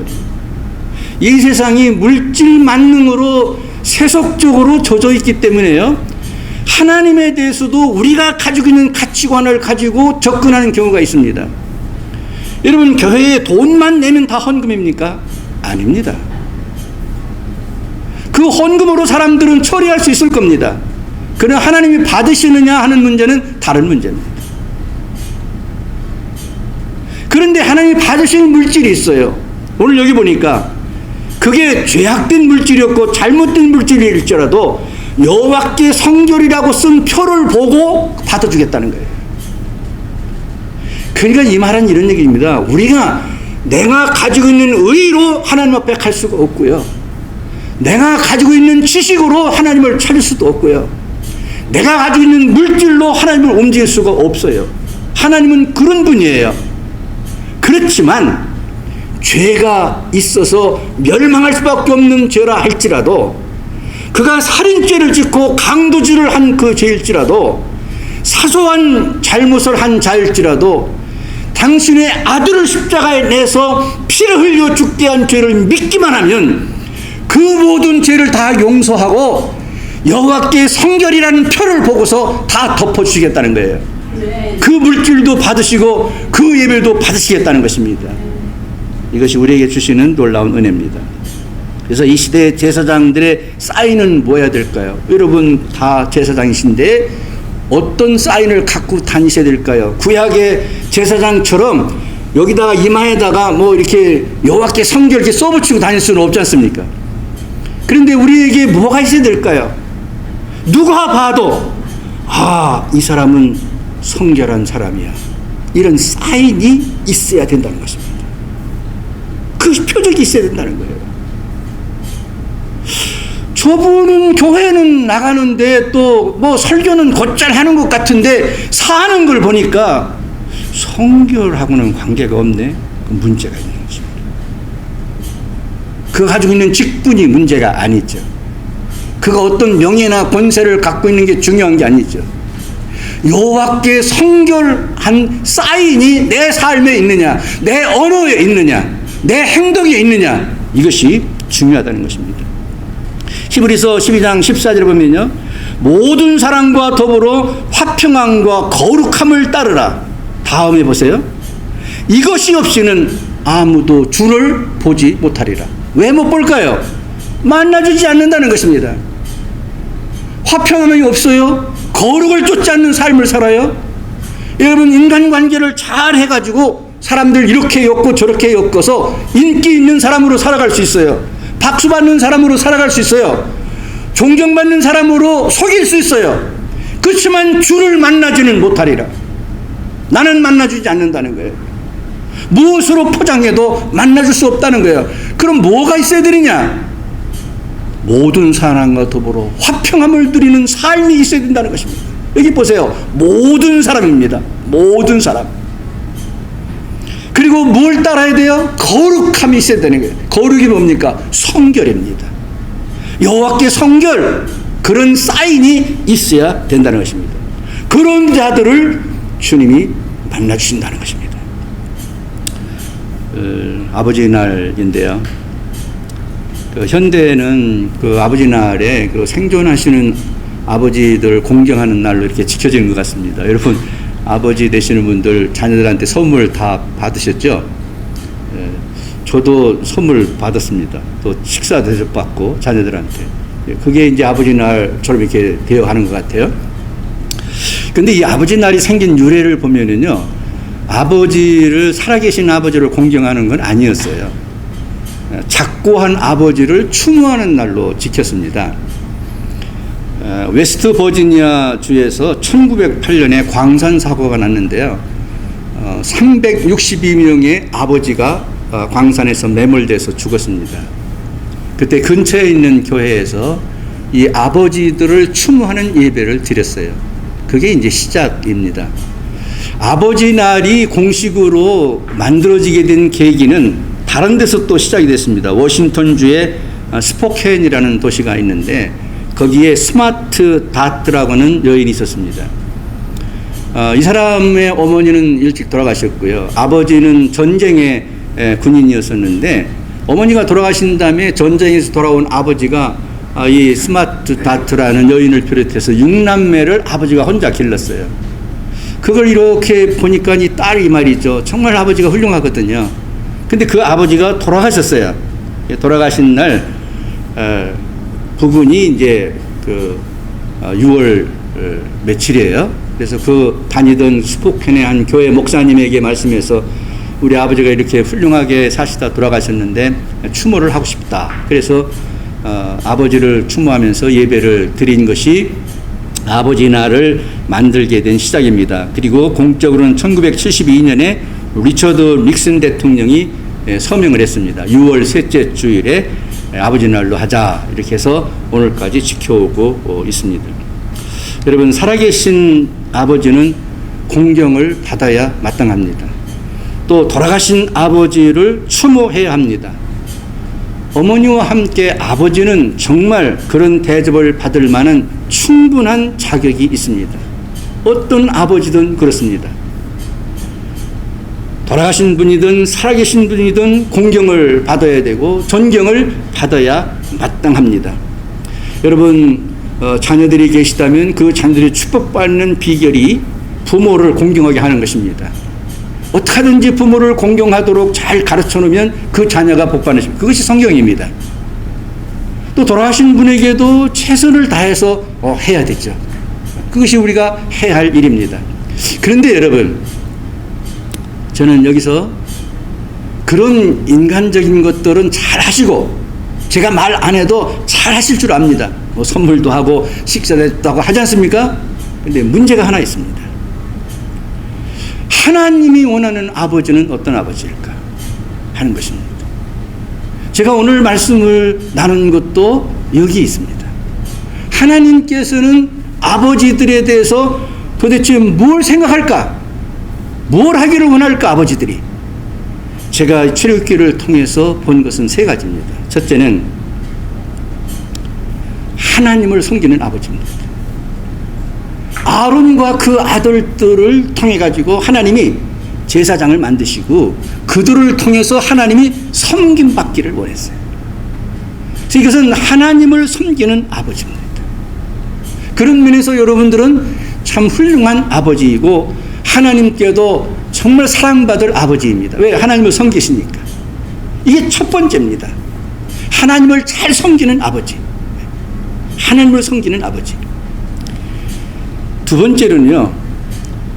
이 세상이 물질 만능으로 세속적으로 젖어 있기 때문에요, 하나님에 대해서도 우리가 가지고 있는 가치관을 가지고 접근하는 경우가 있습니다. 여러분 교회에 돈만 내면 다 헌금입니까? 아닙니다. 그 헌금으로 사람들은 처리할 수 있을 겁니다. 그러나 하나님이 받으시느냐 하는 문제는 다른 문제입니다. 그런데 하나님이 받으시는 물질이 있어요. 오늘 여기 보니까 그게 죄악된 물질이었고 잘못된 물질일지라도 여호와께 성결이라고 쓴 표를 보고 받아주겠다는 거예요. 그러니까 이 말은 이런 얘기입니다. 우리가 내가 가지고 있는 의로 하나님 앞에 갈 수가 없고요, 내가 가지고 있는 지식으로 하나님을 찾을 수도 없고요, 내가 가지고 있는 물질로 하나님을 움직일 수가 없어요. 하나님은 그런 분이에요. 그렇지만 죄가 있어서 멸망할 수밖에 없는 죄라 할지라도, 그가 살인죄를 짓고 강도질을 한 그 죄일지라도, 사소한 잘못을 한 자일지라도 당신의 아들을 십자가에 내서 피를 흘려 죽게 한 죄를 믿기만 하면 그 모든 죄를 다 용서하고 여호와께 성결이라는 표를 보고서 다 덮어주시겠다는 거예요. 그 물질도 받으시고 그 예배도 받으시겠다는 것입니다. 이것이 우리에게 주시는 놀라운 은혜입니다. 그래서 이 시대의 제사장들의 사인은 뭐야 될까요? 여러분 다 제사장이신데 어떤 사인을 갖고 다니셔야 될까요? 구약의 제사장처럼 여기다가 이마에다가 뭐 이렇게 여호와께 성결 이렇게 써붙이고 다닐 수는 없지 않습니까? 그런데 우리에게 뭐가 있어야 될까요? 누가 봐도 이 사람은 성결한 사람이야. 이런 사인이 있어야 된다는 것입니다. 그 표적이 있어야 된다는 거예요. 저분은 교회는 나가는데 또 뭐 설교는 곧잘 하는 것 같은데 사는 걸 보니까 성결하고는 관계가 없네. 문제가 있는 것입니다. 그 가지고 있는 직분이 문제가 아니죠. 그가 어떤 명예나 권세를 갖고 있는 게 중요한 게 아니죠. 여호와께 성결한 사인이 내 삶에 있느냐, 내 언어에 있느냐, 내 행동에 있느냐, 이것이 중요하다는 것입니다. 히브리서 12장 14절에 보면요, 모든 사람과 더불어 화평함과 거룩함을 따르라. 다음에 보세요. 이것이 없이는 아무도 주를 보지 못하리라. 왜 못 볼까요? 만나주지 않는다는 것입니다. 화평함이 없어요. 거룩을 쫓지 않는 삶을 살아요. 여러분, 인간관계를 잘 해가지고 사람들 이렇게 엮고 저렇게 엮어서 인기 있는 사람으로 살아갈 수 있어요. 박수받는 사람으로 살아갈 수 있어요. 존경받는 사람으로 속일 수 있어요. 그렇지만 주를 만나지는 못하리라. 나는 만나주지 않는다는 거예요. 무엇으로 포장해도 만나줄 수 없다는 거예요. 그럼 뭐가 있어야 되느냐? 모든 사람과 더불어 화평함을 누리는 삶이 있어야 된다는 것입니다. 여기 보세요. 모든 사람입니다. 모든 사람. 그리고 뭘 따라야 돼요? 거룩함이 있어야 되는 거예요. 거룩이 뭡니까? 성결입니다. 여호와께 성결, 그런 사인이 있어야 된다는 것입니다. 그런 자들을 주님이 만나주신다는 것입니다. 아버지 날인데요, 현대는 그 아버지 날에 그 생존하시는 아버지들 공경하는 날로 이렇게 지켜지는 것 같습니다. 여러분, 아버지 되시는 분들 자녀들한테 선물 다 받으셨죠? 저도 선물 받았습니다. 또 식사 대접받고 자녀들한테. 그게 이제 아버지 날처럼 이렇게 되어 가는 것 같아요. 근데 이 아버지 날이 생긴 유래를 보면은요, 아버지를, 살아계신 아버지를 공경하는 건 아니었어요. 작고한 아버지를 추모하는 날로 지켰습니다. 웨스트 버지니아 주에서 1908년에 광산 사고가 났는데요. 362명의 아버지가 광산에서 매몰돼서 죽었습니다. 그때 근처에 있는 교회에서 이 아버지들을 추모하는 예배를 드렸어요. 그게 이제 시작입니다. 아버지 날이 공식으로 만들어지게 된 계기는 다른 데서 또 시작이 됐습니다. 워싱턴주의 스포켄이라는 도시가 있는데 거기에 스마트 다트라고 하는 여인이 있었습니다. 이 사람의 어머니는 일찍 돌아가셨고요. 아버지는 전쟁의 군인이었었는데 어머니가 돌아가신 다음에 전쟁에서 돌아온 아버지가 이 스마트 다트라는 여인을 비롯해서 6남매를 아버지가 혼자 길렀어요. 그걸 이렇게 보니까 이 딸이 말이죠. 정말 아버지가 훌륭하거든요. 근데 그 아버지가 돌아가셨어요. 돌아가신 날 부분이 이제 그 6월 며칠이에요. 그래서 그 다니던 스포켄의 한 교회 목사님에게 말씀해서 우리 아버지가 이렇게 훌륭하게 사시다 돌아가셨는데 추모를 하고 싶다. 그래서 아버지를 추모하면서 예배를 드린 것이 아버지 날을 만들게 된 시작입니다. 그리고 공적으로는 1972년에 리처드 닉슨 대통령이 서명을 했습니다. 6월 셋째 주일에 아버지 날로 하자, 이렇게 해서 오늘까지 지켜오고 있습니다. 여러분, 살아계신 아버지는 공경을 받아야 마땅합니다. 또 돌아가신 아버지를 추모해야 합니다. 어머니와 함께 아버지는 정말 그런 대접을 받을 만한 충분한 자격이 있습니다. 어떤 아버지든 그렇습니다. 돌아가신 분이든 살아계신 분이든 공경을 받아야 되고 존경을 받아야 마땅합니다. 여러분, 자녀들이 계시다면 그 자녀들이 축복받는 비결이 부모를 공경하게 하는 것입니다. 어떻게든지 부모를 공경하도록 잘 가르쳐 놓으면 그 자녀가 복받는 것. 그것이 성경입니다. 또 돌아가신 분에게도 최선을 다해서 해야 되죠. 그것이 우리가 해야 할 일입니다. 그런데 여러분, 저는 여기서 그런 인간적인 것들은 잘 하시고, 제가 말 안 해도 잘 하실 줄 압니다. 선물도 하고 식사도 하고 하지 않습니까? 그런데 문제가 하나 있습니다. 하나님이 원하는 아버지는 어떤 아버지일까 하는 것입니다. 제가 오늘 말씀을 나눈 것도 여기 있습니다. 하나님께서는 아버지들에 대해서 도대체 뭘 생각할까? 뭘 하기를 원할까, 아버지들이? 제가 출애굽기를 통해서 본 것은 세 가지입니다. 첫째는 하나님을 섬기는 아버지입니다. 아론과 그 아들들을 통해 가지고 하나님이 제사장을 만드시고 그들을 통해서 하나님이 섬김받기를 원했어요. 그래서 이것은 하나님을 섬기는 아버지입니다. 그런 면에서 여러분들은 참 훌륭한 아버지이고 하나님께도 정말 사랑받을 아버지입니다. 왜? 하나님을 섬기시니까. 이게 첫 번째입니다. 하나님을 잘 섬기는 아버지. 하나님을 섬기는 아버지. 두 번째는요,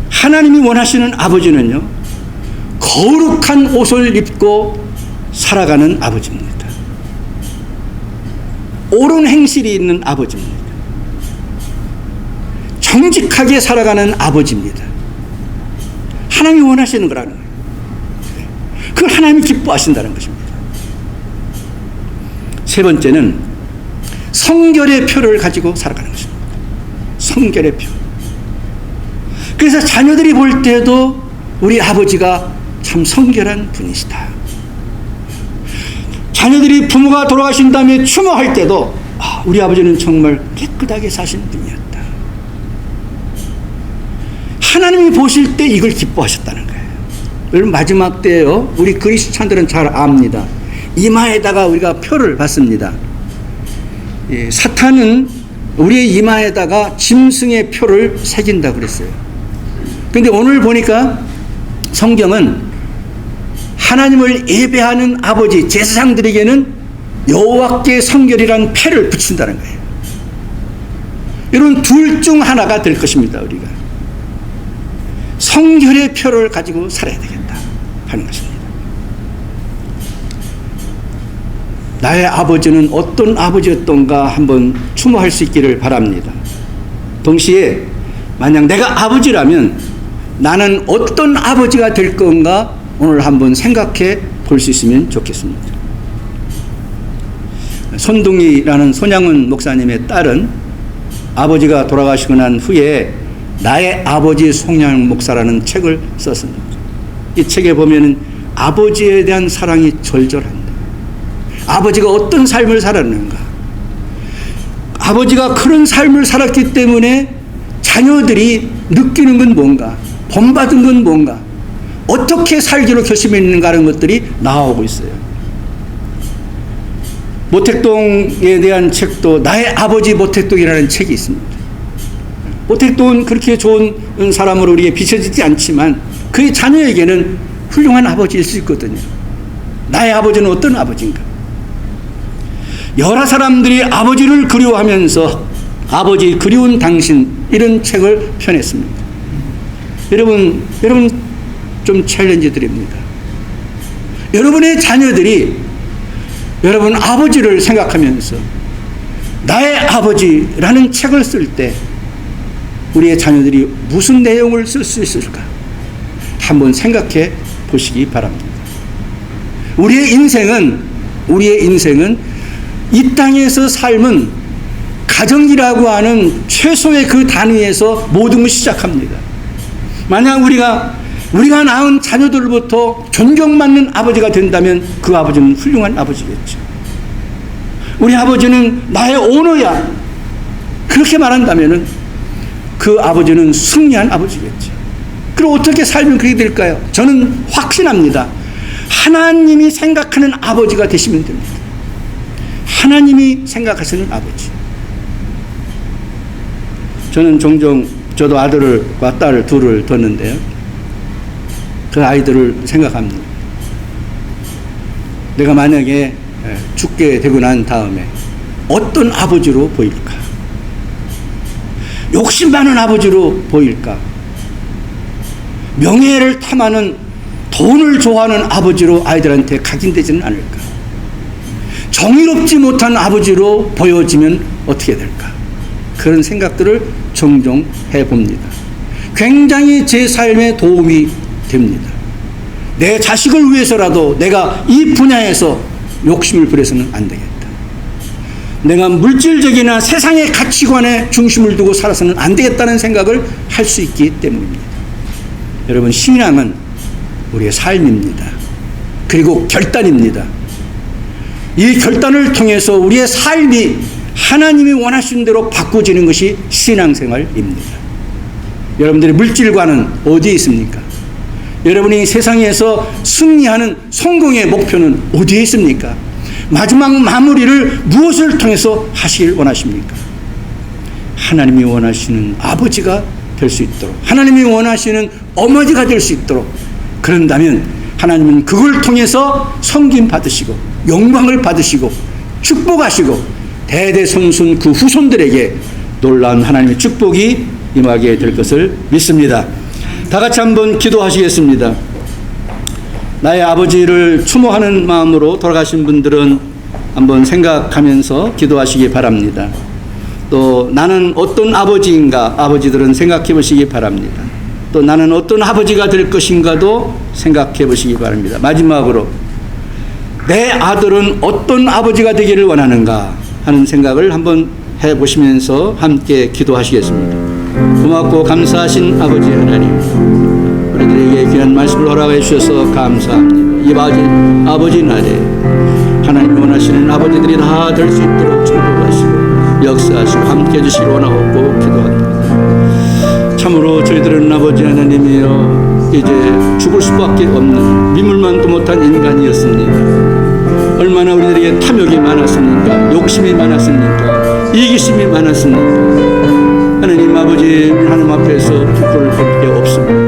하나님이 원하시는 아버지는요, 거룩한 옷을 입고 살아가는 아버지입니다. 옳은 행실이 있는 아버지입니다. 정직하게 살아가는 아버지입니다. 하나님이 원하시는 거라는 거예요. 그걸 하나님이 기뻐하신다는 것입니다. 세 번째는 성결의 표를 가지고 살아가는 것입니다. 성결의 표. 그래서 자녀들이 볼 때도 우리 아버지가 참 성결한 분이시다. 자녀들이 부모가 돌아가신 다음에 추모할 때도 우리 아버지는 정말 깨끗하게 사신 분이었다. 하나님이 보실 때 이걸 기뻐하셨다는 거예요. 여러분, 마지막 때요, 우리 그리스찬들은 잘 압니다. 이마에다가 우리가 표를 받습니다. 사탄은 우리의 이마에다가 짐승의 표를 새긴다고 그랬어요. 그런데 오늘 보니까 성경은 하나님을 예배하는 아버지 제사장들에게는 여호와께 성결이라는 패를 붙인다는 거예요. 여러분, 둘 중 하나가 될 것입니다. 우리가 성결의 표를 가지고 살아야 되겠다 하는 것입니다. 나의 아버지는 어떤 아버지였던가 한번 추모할 수 있기를 바랍니다. 동시에 만약 내가 아버지라면 나는 어떤 아버지가 될 건가 오늘 한번 생각해 볼 수 있으면 좋겠습니다. 손둥이라는 손양은 목사님의 딸은 아버지가 돌아가시고 난 후에 나의 아버지 손양 목사라는 책을 썼습니다. 이 책에 보면은 아버지에 대한 사랑이 절절합니다. 아버지가 어떤 삶을 살았는가, 아버지가 그런 삶을 살았기 때문에 자녀들이 느끼는 건 뭔가, 본받은 건 뭔가, 어떻게 살기로 결심했는가 하는 것들이 나오고 있어요. 모택동에 대한 책도 나의 아버지 모택동이라는 책이 있습니다. 모택동은 그렇게 좋은 사람으로 우리에게 비춰지지 않지만 그의 자녀에게는 훌륭한 아버지일 수 있거든요. 나의 아버지는 어떤 아버지인가? 여러 사람들이 아버지를 그리워하면서 아버지 그리운 당신, 이런 책을 펴냈습니다. 여러분 좀 챌린지 드립니다. 여러분의 자녀들이 여러분 아버지를 생각하면서 나의 아버지라는 책을 쓸 때 우리의 자녀들이 무슨 내용을 쓸 수 있을까? 한번 생각해 보시기 바랍니다. 우리의 인생은 이 땅에서 삶은 가정이라고 하는 최소의 그 단위에서 모든 것이 시작합니다. 만약 우리가 낳은 자녀들로부터 존경받는 아버지가 된다면 그 아버지는 훌륭한 아버지겠죠. 우리 아버지는 나의 오너야, 그렇게 말한다면 그 아버지는 승리한 아버지겠죠. 그럼 어떻게 살면 그렇게 될까요? 저는 확신합니다. 하나님이 생각하는 아버지가 되시면 됩니다. 하나님이 생각하시는 아버지. 저는 종종 저도 아들과 딸을 둘을 뒀는데요, 그 아이들을 생각합니다. 내가 만약에 죽게 되고 난 다음에 어떤 아버지로 보일까? 욕심 많은 아버지로 보일까? 명예를 탐하는, 돈을 좋아하는 아버지로 아이들한테 각인되지는 않을까? 정의롭지 못한 아버지로 보여지면 어떻게 될까? 그런 생각들을 종종 해봅니다. 굉장히 제 삶에 도움이 됩니다. 내 자식을 위해서라도 내가 이 분야에서 욕심을 부려서는 안 되겠다. 내가 물질적이나 세상의 가치관에 중심을 두고 살아서는 안 되겠다는 생각을 할 수 있기 때문입니다. 여러분, 신앙은 우리의 삶입니다. 그리고 결단입니다. 이 결단을 통해서 우리의 삶이 하나님이 원하시는 대로 바꿔지는 것이 신앙생활입니다. 여러분들의 물질관은 어디에 있습니까? 여러분이 세상에서 승리하는 성공의 목표는 어디에 있습니까? 마지막 마무리를 무엇을 통해서 하시길 원하십니까? 하나님이 원하시는 아버지가 될 수 있도록, 하나님이 원하시는 어머니가 될 수 있도록, 그런다면 하나님은 그걸 통해서 섬김 받으시고 영광을 받으시고 축복하시고 대대손손 그 후손들에게 놀라운 하나님의 축복이 임하게 될 것을 믿습니다. 다 같이 한번 기도하시겠습니다. 나의 아버지를 추모하는 마음으로 돌아가신 분들은 한번 생각하면서 기도하시기 바랍니다. 또 나는 어떤 아버지인가, 아버지들은 생각해 보시기 바랍니다. 또 나는 어떤 아버지가 될 것인가도 생각해 보시기 바랍니다. 마지막으로 내 아들은 어떤 아버지가 되기를 원하는가 하는 생각을 한번 해보시면서 함께 기도하시겠습니다. 고맙고 감사하신 아버지 하나님, 우리들에게 귀한 말씀을 허락해 주셔서 감사합니다. 이 아버지 날에 하나님이 원하시는 아버지들이 다 될 수 있도록 축복하시고 역사하시고 함께 해주시기 원하고 기도합니다. 참으로 저희들은 아버지 하나님이여 이제 죽을 수밖에 없는 미물만도 못한 인간이었습니다. 얼마나 우리들에게 탐욕이 많았습니까? 욕심이 많았습니까? 이기심이 많았습니까? 하나님 아버지, 하나님 앞에서 부끄러울 게 없습니다.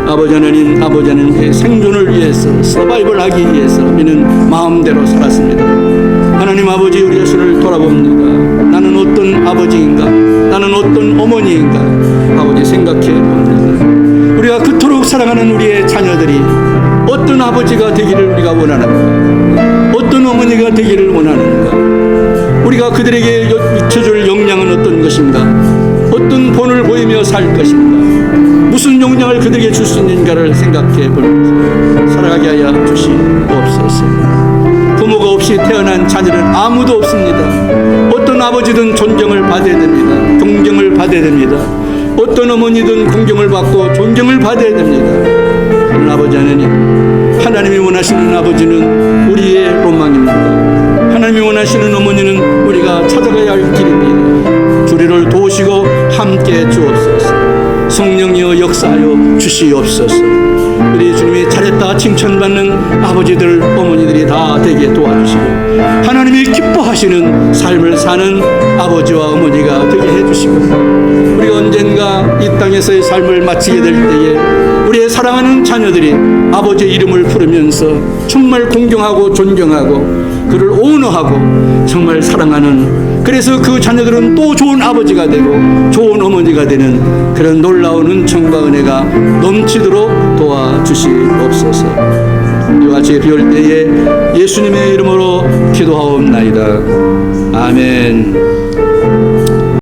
아버지 하나님의 생존을 위해서, 서바이벌 하기 위해서 우리는 마음대로 살았습니다. 하나님 아버지, 우리 자신을 돌아봅니다. 나는 어떤 아버지인가? 나는 어떤 어머니인가? 아버지 생각해 봅니다. 우리가 그토록 사랑하는 우리의 자녀들이 어떤 아버지가 되기를 우리가 원하는가? 어떤 어머니가 되기를 원하는가? 우리가 그들에게 비춰줄 역량은 어떤 것인가? 어떤 본을 보이며 살 것인가? 무슨 역량을 그들에게 줄 수 있는가를 생각해 보면서 살아가게 하여 주시옵소서. 부모가 없이 태어난 자녀는 아무도 없습니다. 어떤 아버지든 존경을 받아야 됩니다. 존경을 받아야 됩니다. 어떤 어머니든 공경을 받고 존경을 받아야 됩니다. 그런 아버지 하나님이 원하시는 아버지는 우리의 로망입니다. 하나님이 원하시는 어머니는 우리가 찾아가야 할 길입니다. 주리를 도우시고 함께 주옵소서. 성령이여 역사하여 주시옵소서. 우리 주님이 잘했다 칭찬받는 아버지들, 어머니들이 다 되게 도와주시고 하나님이 기뻐하시는 삶을 사는 아버지와 어머니가 되게 해주시고 우리가 언젠가 이 땅에서의 삶을 마치게 될 때에 우리의 사랑하는 자녀들이 아버지의 이름을 부르면서 정말 공경하고 존경하고 그를 오너하고 정말 사랑하는, 그래서 그 자녀들은 또 좋은 아버지가 되고 좋은 어머니가 되는 그런 놀라운 은총과 은혜가 넘치도록 도와주시옵소서. 이와 같이 비올 때에 예수님의 이름으로 기도하옵나이다. 아멘.